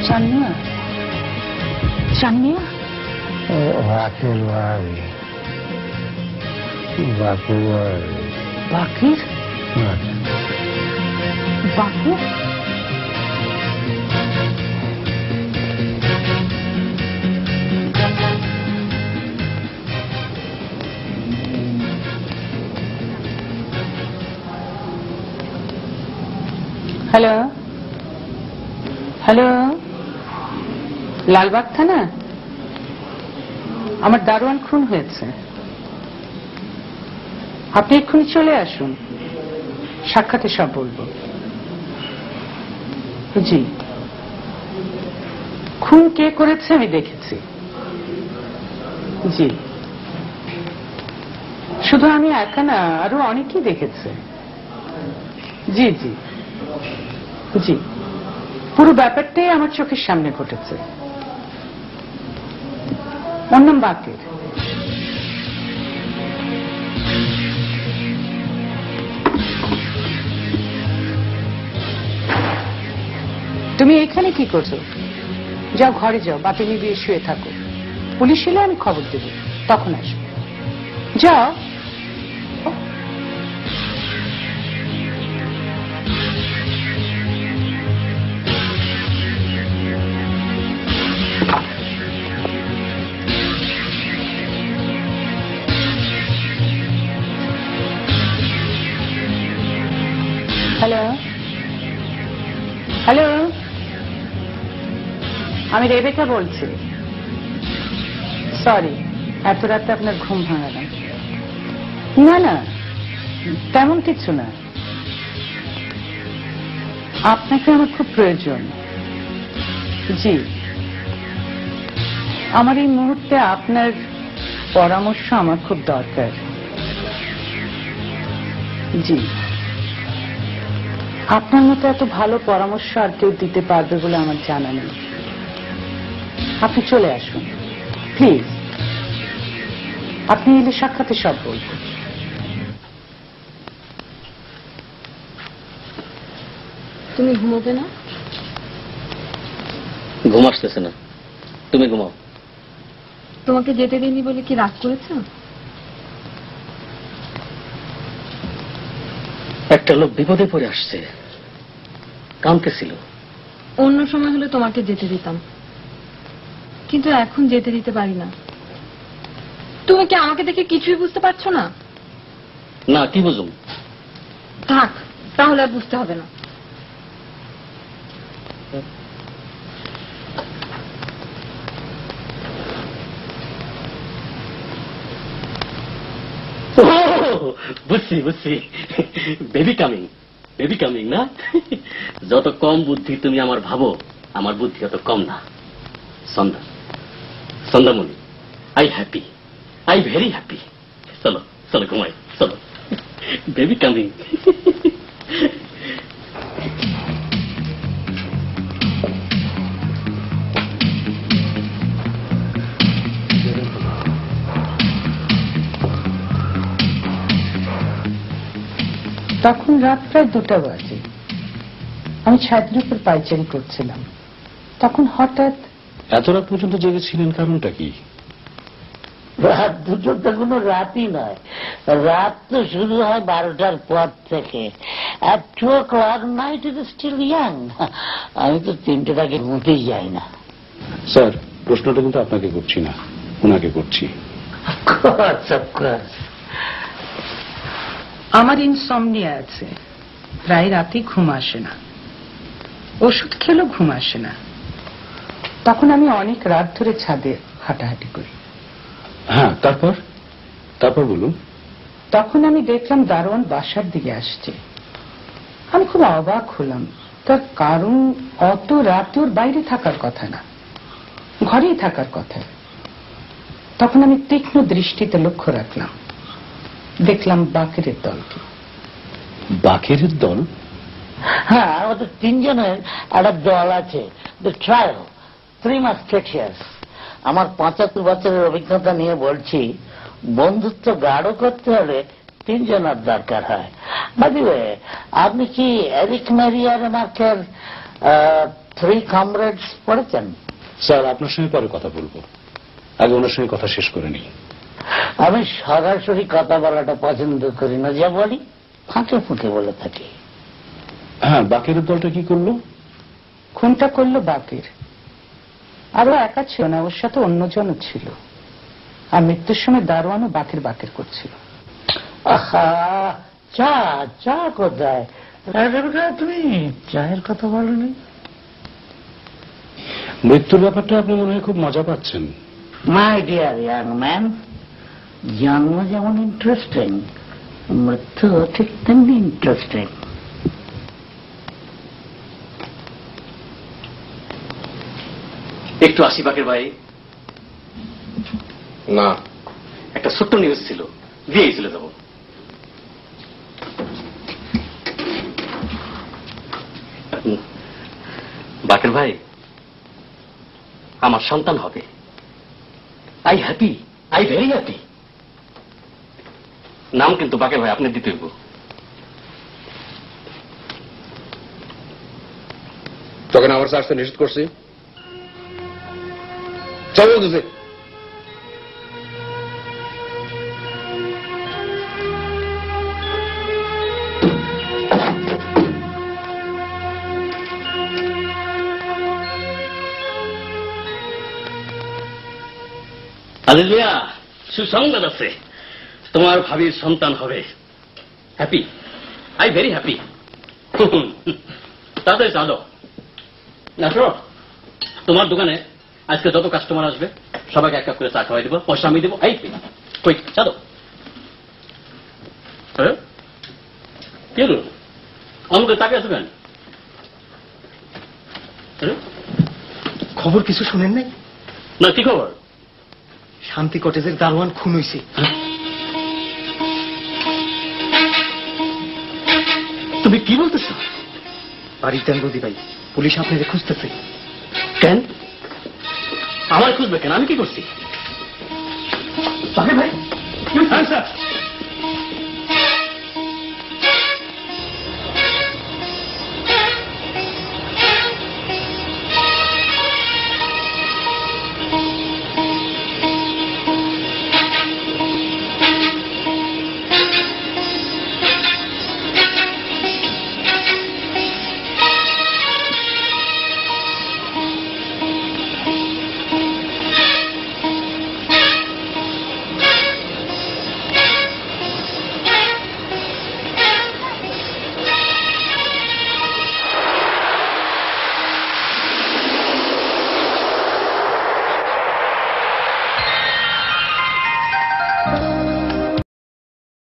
চানমিয়া চানমিয়া বাকের বাড়ি বাকের বাড়ি বাকির বাকির হ্যালো হ্যালো লালবাগ থানা আমার দারোয়ান খুন হয়েছে আপনি এক্ষুনি চলে আসুন সাক্ষাতে সব বলবো জি খুন কে করেছে আমি দেখেছি জি শুধু আমি একা না আরো অনেকেই দেখেছে জি জি জি পুরো ব্যাপারটাই আমার চোখের সামনে ঘটেছে ওর নাম বাকের তুমি এখানে কি করছো যাও ঘরে যাও বাতি নিভিয়ে শুয়ে থাকো পুলিশ এলে আমি খবর দেব তখন আসবো যাও হ্যালো হ্যালো আমি রেবেকা বলছি সরি এত রাতে আপনার ঘুম ভাঙালাম না না তেমন কিছু না আপনাকে আমার খুব প্রয়োজন জি আমার এই মুহূর্তে আপনার পরামর্শ আমার খুব দরকার জি আপনার মতো এত ভালো পরামর্শ আর কেউ দিতে পারবে বলে আমার জানা নেই আপনি চলে আসুন প্লিজ আপনি এলে সাক্ষাতে সব বলবো তুমি ঘুমোবে না ঘুম আসতেছে না তুমি ঘুমাও তোমাকে যেতে দিইনি বলে কি রাগ করেছ একটা লোক বিপদে পড়ে আসছে কাঁদতেছিল অন্য সময় হলে তোমাকে যেতে দিতাম কিন্তু এখন যেতে দিতে পারি না তুমি কি আমাকে দেখে কিছুই বুঝতে পারছো না না কি বুঝুম থাক তাহলে আর বুঝতে হবে না বুঝছি বুঝছি বেবি কামিং না যত কম বুদ্ধি তুমি আমার ভাবো আমার বুদ্ধি অত কম না Sandhyamani I happy I very happy চলো চলো ঘুমাই চলো বেবি কামিং তখন রাত প্রায় 2টা বাজে আমি ছাদের উপর পায়চারি করছিলাম তখন হঠাৎ এত রাত পর্যন্ত জেগেছিলেন কারণটা কি রাত 2টা কোনো রাতই নয় রাত তো শুরু হয় 12টার পর থেকে at 2 o'clock night it is still young আমি তো 3টের আগে ঘুমোতেই যাই না স্যার প্রশ্নটা কিন্তু আপনাকে করছি না ওনাকে করছি আমার ইনসমনিয়া আছে প্রায় রাতে ঘুম আসে না ওষুধ খেলেও ঘুম আসে না তখন আমি অনেক রাত ধরে ছাদে হাঁটাহাঁটি করি হ্যাঁ তারপর বলুন তখন আমি দেখলাম দারোয়ান বাসার দিকে আসছে আমি খুব অবাক হলাম তার কারণ অত রাতে ওর বাইরে থাকার কথা না ঘরেই থাকার কথা তখন আমি তীক্ষ্ণ দৃষ্টিতে লক্ষ্য রাখলাম দেখলাম বাকেরের দলকে বাকেরের দল হ্যাঁ আমাদের 3 জনের একটা দল আছে দ্য ট্রায়াল 3 মাস্কেটিয়ার্স আমার 75 বছরের অভিজ্ঞতা নিয়ে বলছি বন্ধুত্ব গাঢ় করতে হলে 3 জনের দরকার হয় বাই দ্য ওয়ে আপনি কি এরিক ম্যারিয়ার মার্কের থ্রি কমরেডস পড়েছেন? স্যার আপনার সঙ্গে পরে কথা বলবো, আগে ওনার সঙ্গে কথা শেষ করে নিই। আমি সরাসরি কথা বলাটা পছন্দ করি না, যা বলি ফাঁকে ফুঁকে বলে থাকি। হ্যাঁ, বাকের দলটা কি করলো? খুনটা করলো বাকের। আরো একা ছিল না, ওর সাথে অন্যজনও ছিল। আর মৃত্যুর সময় দারোয়ানও বাকের বাকের করছিল। আহা, চা চা কোথায়? তুমি চায়ের কথা বলনি? মৃত্যুর ব্যাপারটা আপনি মনে হয় খুব মজা পাচ্ছেন। মাই ডিয়ার ইয়াং ম্যান, জন্ম যেমন ইন্টারেস্টিং, মৃত্যু ঠিক তেমনি ইন্টারেস্টিং। একটু আসি বাকের ভাই। না, একটা ছোট্ট নিউজ ছিল, দিয়েই চলে যাব। বাকের ভাই, আমার সন্তান হবে। I happy, I very happy. নাম কিন্তু বাকের ভাই আপনি দিতে হইব। তোকে না আমার আসতে নিষেধ করছি। চল বলতেছি। হালেলুয়া, সুসংবাদ আছে, তোমার ভাবির সন্তান হবে। Happy, I very happy. তাড়াতাড়ি চালো না, তোমার দোকানে আজকে যত কাস্টমার আসবে সবাইকে এক কাপ করে চা খাওয়াই দেবো, পয়সা আমি দেবো। এই কই চালো? কি হলো আমাকে তাকে আছো কেন? খবর কিছু শুনেন নাই? না, কি খবর? শান্তি কটেজের দারোয়ান খুন হয়েছে। তুমি কি বলতেছ? বাড়ির দেন বদি ভাই, পুলিশ আপনাদের খুঁজতেছে। কেন আমার খুঁজবে কেন? আমি কি করছি? ভাই হ্যাঁ স্যার।